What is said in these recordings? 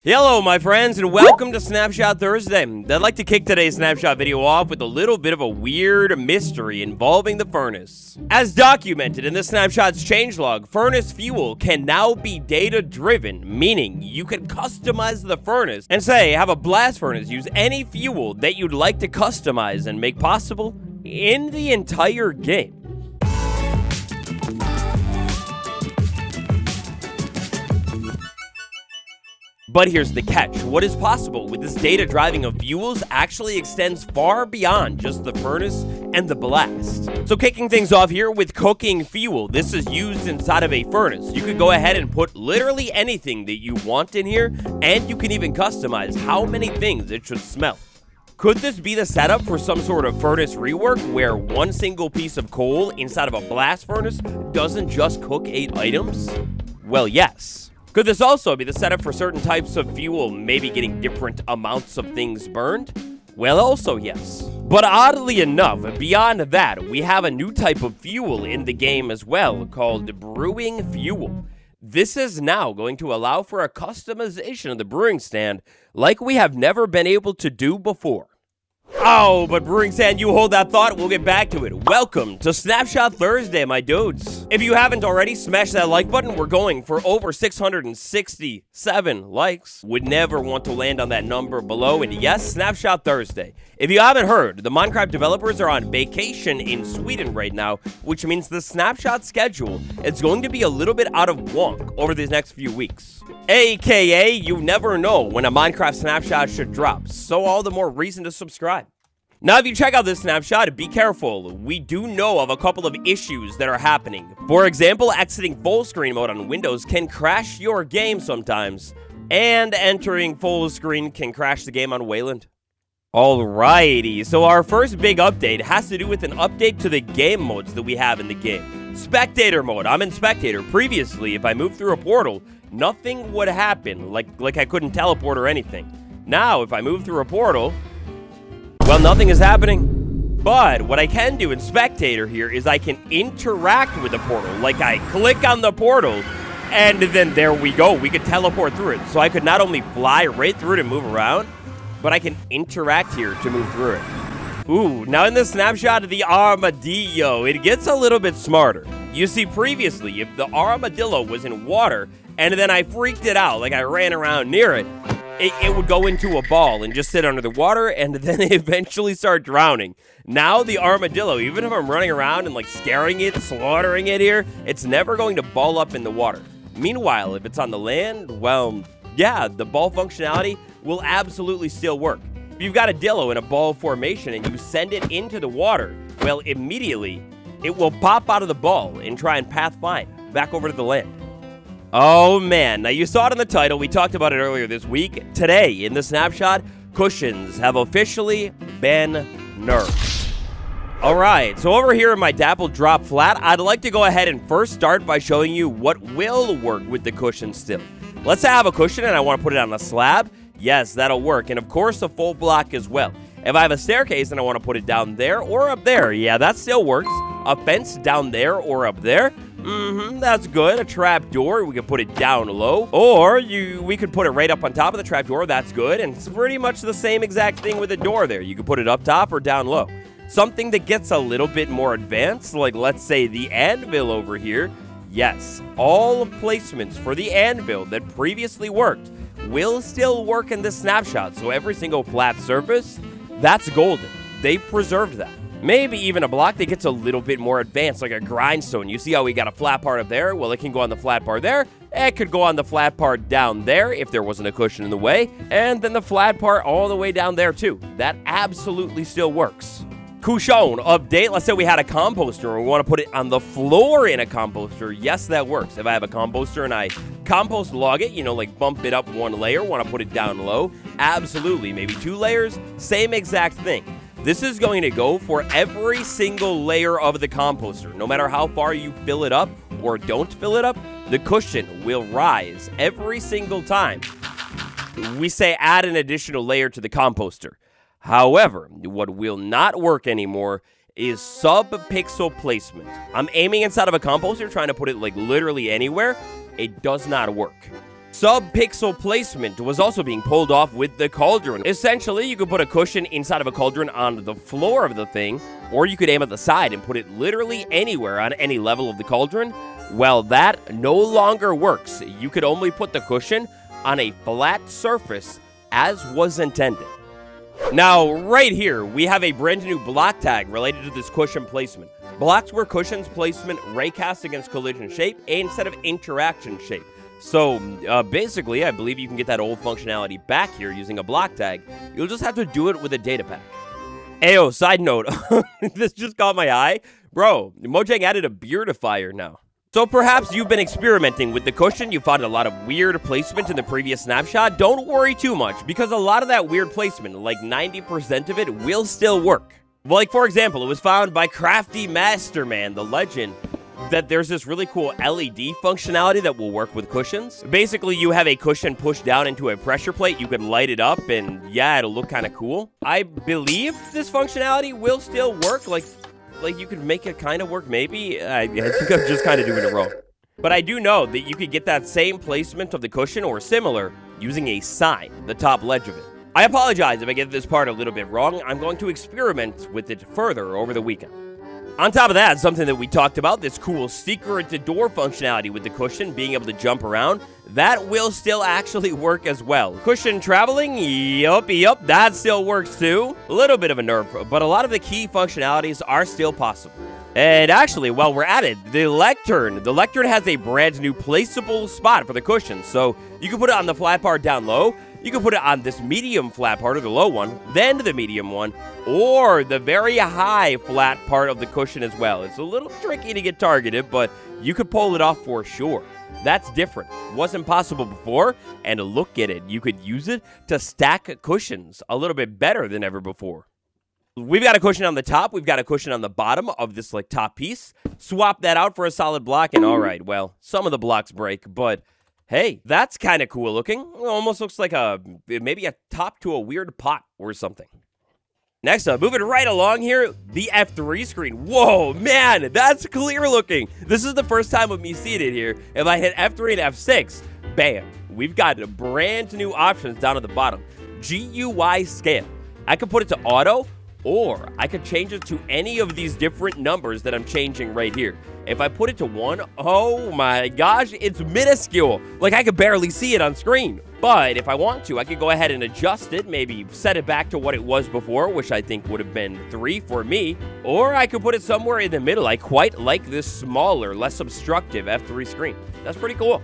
Hello my friends and welcome to Snapshot Thursday. I'd like to kick today's Snapshot video off with a little bit of a weird mystery involving the furnace. As documented in the Snapshot's changelog, furnace fuel can now be data driven, meaning you can customize the furnace and say have a blast furnace use any fuel that you'd like to customize and make possible in the entire game. But here's the catch. What is possible with this data driving of fuels actually extends far beyond just the furnace and the blast. So kicking things off here with cooking fuel. This is used inside of a furnace. You could go ahead and put literally anything that you want in here, and you can even customize how many things it should smell. Could this be the setup for some sort of furnace rework where one single piece of coal inside of a blast furnace doesn't just cook 8 items? Well, yes. Could this also be the setup for certain types of fuel maybe getting different amounts of things burned? Well, also yes. But oddly enough, beyond that, we have a new type of fuel in the game as well called brewing fuel. This is now going to allow for a customization of the brewing stand like we have never been able to do before. Oh, but Brewing Stand, you hold that thought, we'll get back to it. Welcome to Snapshot Thursday, my dudes. If you haven't already, smash that like button. We're going for over 667 likes. Would never want to land on that number below. And yes, Snapshot Thursday. If you haven't heard, the Minecraft developers are on vacation in Sweden right now, which means the Snapshot schedule is going to be a little bit out of wonk over these next few weeks. AKA, you never know when a Minecraft Snapshot should drop, so all the more reason to subscribe. Now, if you check out this snapshot, be careful. We do know of a couple of issues that are happening. For example, exiting full screen mode on Windows can crash your game sometimes, and entering full screen can crash the game on Wayland. Alrighty, so our first big update has to do with an update to the game modes that we have in the game. Spectator mode. I'm in Spectator. Previously, if I moved through a portal, nothing would happen, like I couldn't teleport or anything. Now, if I move through a portal, well, nothing is happening. But what I can do in Spectator here is I can interact with the portal. Like I click on the portal, and then there we go. We could teleport through it. So I could not only fly right through it and move around, but I can interact here to move through it. Ooh, now in the snapshot of the armadillo, it gets a little bit smarter. You see, previously, if the armadillo was in water, and then I freaked it out, like I ran around near it, it would go into a ball and just sit under the water and then eventually start drowning. Now the armadillo, even if I'm running around and like scaring it, slaughtering it here, it's never going to ball up in the water. Meanwhile, if it's on the land, well, yeah, the ball functionality will absolutely still work. If you've got a dillo in a ball formation and you send it into the water, well, immediately it will pop out of the ball and try and pathfind back over to the land. Oh man, now you saw it in the title, we talked about it earlier this week. Today, in the snapshot, cushions have officially been nerfed. Alright, so over here in my dappled drop flat, I'd like to go ahead and first start by showing you what will work with the cushion still. Let's say I have a cushion and I want to put it on a slab. Yes, that'll work, and of course a full block as well. If I have a staircase and I want to put it down there or up there, yeah, that still works. A fence down there or up there, that's good. A trap door, we could put it down low. Or we could put it right up on top of the trap door, that's good. And it's pretty much the same exact thing with a door there. You could put it up top or down low. Something that gets a little bit more advanced, like let's say the anvil over here. Yes, all placements for the anvil that previously worked will still work in this snapshot. So every single flat surface, that's golden. They preserved that. Maybe even a block that gets a little bit more advanced, like a grindstone. You see how we got a flat part up there? Well, it can go on the flat part there. It could go on the flat part down there if there wasn't a cushion in the way. And then the flat part all the way down there, too. That absolutely still works. Cushion update. Let's say we had a composter and we want to put it on the floor in a composter. Yes, that works. If I have a composter and I compost log it, like bump it up one layer, want to put it down low, absolutely. Maybe 2 layers, same exact thing. This is going to go for every single layer of the composter. No matter how far you fill it up or don't fill it up, the cushion will rise every single time we say add an additional layer to the composter. However, what will not work anymore is sub-pixel placement. I'm aiming inside of a composter, trying to put it like literally anywhere. It does not work. Sub-pixel placement was also being pulled off with the cauldron. Essentially, you could put a cushion inside of a cauldron on the floor of the thing, or you could aim at the side and put it literally anywhere on any level of the cauldron. Well, that no longer works. You could only put the cushion on a flat surface as was intended. Now, right here, we have a brand new block tag related to this cushion placement. Blocks were cushions placement raycast against collision shape instead of interaction shape. So, basically, I believe you can get that old functionality back here using a block tag. You'll just have to do it with a data pack. Ayo, side note, this just caught my eye. Bro, Mojang added a beardifier now. So perhaps you've been experimenting with the cushion, you found a lot of weird placement in the previous snapshot. Don't worry too much, because a lot of that weird placement, like 90% of it, will still work. Like, for example, it was found by Crafty Masterman, the legend, that there's this really cool LED functionality that will work with cushions. Basically, you have a cushion pushed down into a pressure plate, you could light it up, and yeah, it'll look kind of cool. I believe this functionality will still work, like you could make it kind of work, maybe? I think I'm just kind of doing it wrong. But I do know that you could get that same placement of the cushion, or similar, using a sign, the top ledge of it. I apologize if I get this part a little bit wrong. I'm going to experiment with it further over the weekend. On top of that, something that we talked about, this cool secret door functionality with the cushion being able to jump around, that will still actually work as well. Cushion traveling, yup, that still works too. A little bit of a nerf, but a lot of the key functionalities are still possible. And actually, while we're at it, the lectern has a brand new placeable spot for the cushion, so you can put it on the flat part down low. You can put it on this medium flat part, or the low one, then the medium one, or the very high flat part of the cushion as well. It's a little tricky to get targeted, but you could pull it off for sure. That's different. Wasn't possible before, and look at it. You could use it to stack cushions a little bit better than ever before. We've got a cushion on the top. We've got a cushion on the bottom of this top piece. Swap that out for a solid block, and all right, well, some of the blocks break, but hey, that's kind of cool looking. It almost looks like maybe a top to a weird pot or something. Next up, moving right along here, the F3 screen. Whoa, man, that's clear looking. This is the first time with me seeing it here. If I hit F3 and F6, bam, we've got brand new options down at the bottom. GUI scale. I could put it to auto, or I could change it to any of these different numbers that I'm changing right here. If I put it to 1, oh my gosh, it's minuscule. Like, I could barely see it on screen. But if I want to, I could go ahead and adjust it, maybe set it back to what it was before, which I think would have been 3 for me. Or I could put it somewhere in the middle. I quite like this smaller, less obstructive F3 screen. That's pretty cool.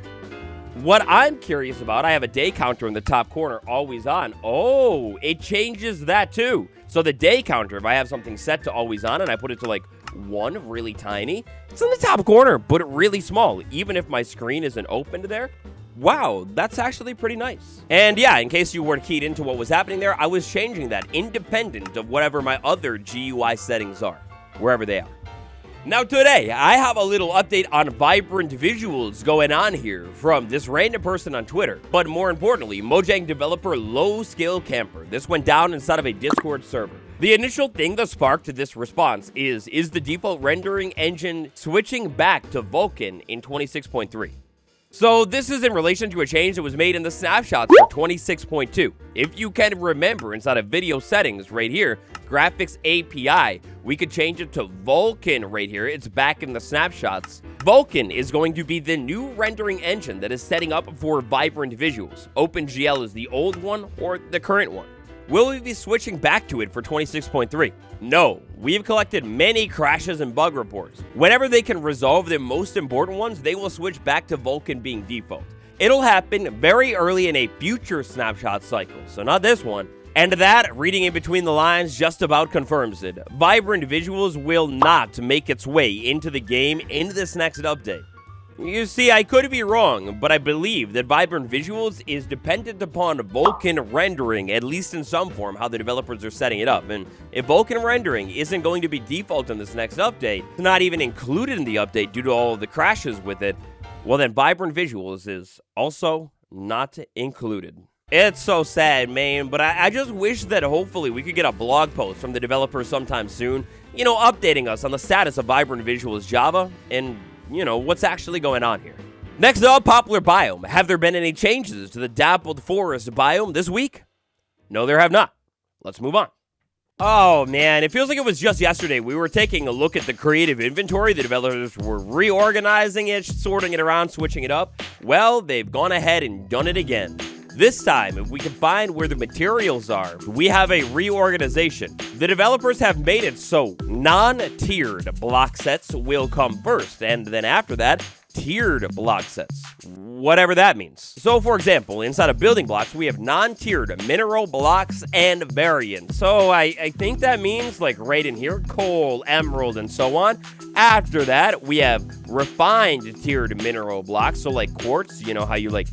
What I'm curious about, I have a day counter in the top corner, always on. Oh, it changes that too. So the day counter, if I have something set to always on and I put it to 1, really tiny, it's in the top corner, but really small, even if my screen isn't open to there. Wow, that's actually pretty nice. And yeah, in case you weren't keyed into what was happening there, I was changing that independent of whatever my other GUI settings are, wherever they are. Now today, I have a little update on vibrant visuals going on here from this random person on Twitter. But more importantly, Mojang developer Low Skill Camper. This went down inside of a Discord server. The initial thing that sparked this response is the default rendering engine switching back to Vulkan in 26.3? So this is in relation to a change that was made in the snapshots for 26.2. If you can remember, inside of video settings right here, graphics API, we could change it to Vulkan right here. It's back in the snapshots. Vulkan is going to be the new rendering engine that is setting up for vibrant visuals. OpenGL is the old one or the current one. Will we be switching back to it for 26.3? No, we've collected many crashes and bug reports. Whenever they can resolve the most important ones, they will switch back to Vulkan being default. It'll happen very early in a future snapshot cycle, so not this one. And that, reading in between the lines, just about confirms it. Vibrant visuals will not make its way into the game in this next update. You see, I could be wrong, but I believe that Vibrant Visuals is dependent upon Vulkan rendering, at least in some form, how the developers are setting it up. And if Vulkan rendering isn't going to be default in this next update, not even included in the update due to all of the crashes with it, well then Vibrant Visuals is also not included. It's so sad, man, but I just wish that hopefully we could get a blog post from the developers sometime soon, you know, updating us on the status of Vibrant Visuals Java and what's actually going on here. Next up, popular biome. Have there been any changes to the dappled forest biome this week? No, there have not. Let's move on. Oh man, it feels like it was just yesterday we were taking a look at the creative inventory. The developers were reorganizing it, sorting it around, switching it up. Well, they've gone ahead and done it again. This time, if we can find where the materials are, we have a reorganization. The developers have made it so non-tiered block sets will come first, and then after that, tiered block sets, whatever that means. So for example, inside of building blocks, we have non-tiered mineral blocks and variants. So I think that means like right in here, coal, emerald, and so on. After that, we have refined tiered mineral blocks. So like quartz, you know how you like,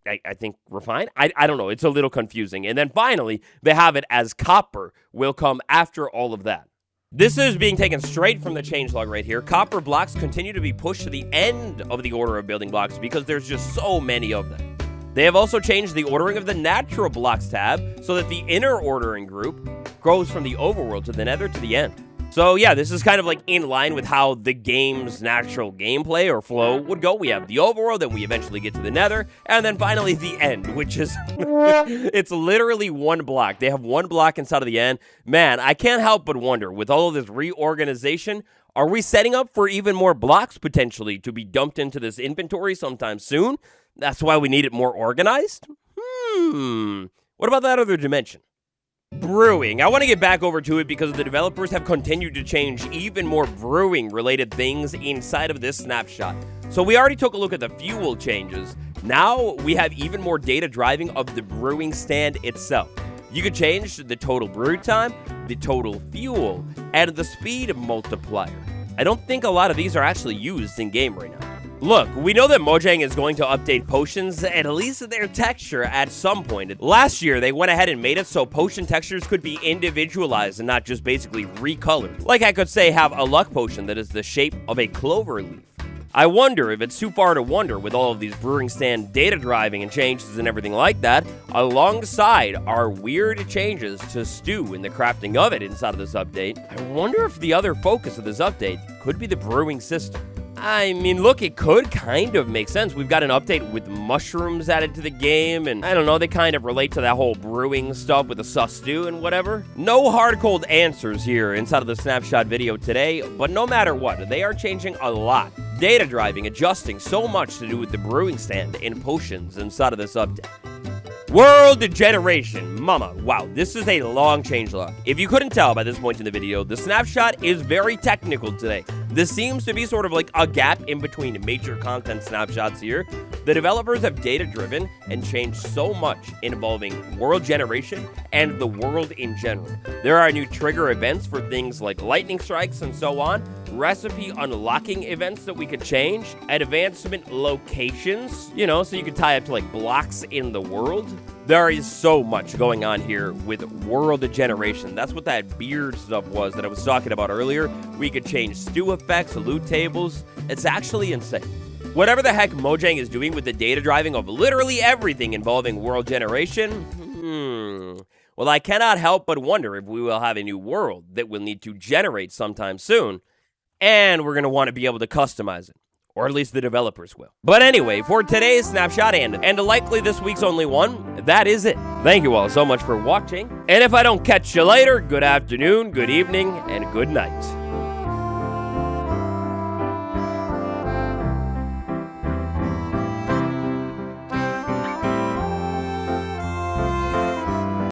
I think refined? I don't know. It's a little confusing. And then finally, they have it as copper will come after all of that. This is being taken straight from the changelog right here. Copper blocks continue to be pushed to the end of the order of building blocks because there's just so many of them. They have also changed the ordering of the natural blocks tab so that the inner ordering group goes from the overworld to the nether to the end. So yeah, this is kind of like in line with how the game's natural gameplay or flow would go. We have the overworld, then we eventually get to the nether, and then finally the end, which is, it's literally one block. They have one block inside of the end. Man, I can't help but wonder, with all of this reorganization, are we setting up for even more blocks potentially to be dumped into this inventory sometime soon? That's why we need it more organized? What about that other dimension? Brewing. I want to get back over to it because the developers have continued to change even more brewing related things inside of this snapshot. So we already took a look at the fuel changes. Now we have even more data driving of the brewing stand itself. You could change the total brew time, the total fuel, and the speed multiplier. I don't think a lot of these are actually used in game right now. Look, we know that Mojang is going to update potions, at least their texture, at some point. Last year, they went ahead and made it so potion textures could be individualized and not just basically recolored. Like I could say have a luck potion that is the shape of a clover leaf. I wonder if it's too far to wonder with all of these brewing stand data driving and changes and everything like that, alongside our weird changes to stew in the crafting of it inside of this update. I wonder if the other focus of this update could be the brewing system. I mean, look, it could kind of make sense. We've got an update with mushrooms added to the game, and I don't know, they kind of relate to that whole brewing stuff with the sus stew and whatever. No hard-cold answers here inside of the snapshot video today, but no matter what, they are changing a lot. Data driving, adjusting, so much to do with the brewing stand and potions inside of this update. World generation. Mama, wow, this is a long changelog. If you couldn't tell by this point in the video, the snapshot is very technical today. This seems to be sort of like a gap in between major content snapshots here. The developers have data-driven and changed so much involving world generation and the world in general. There are new trigger events for things like lightning strikes and so on, recipe unlocking events that we could change, advancement locations, you know, so you could tie up to like blocks in the world. There is so much going on here with world generation. That's what that beard stuff was that I was talking about earlier. We could change stew effects, loot tables. It's actually insane. Whatever the heck Mojang is doing with the data driving of literally everything involving world generation, well, I cannot help but wonder if we will have a new world that we'll need to generate sometime soon, and we're going to want to be able to customize it. Or at least the developers will. But anyway, for today's snapshot and likely this week's only one, that is it. Thank you all so much for watching. And if I don't catch you later, good afternoon, good evening, and good night.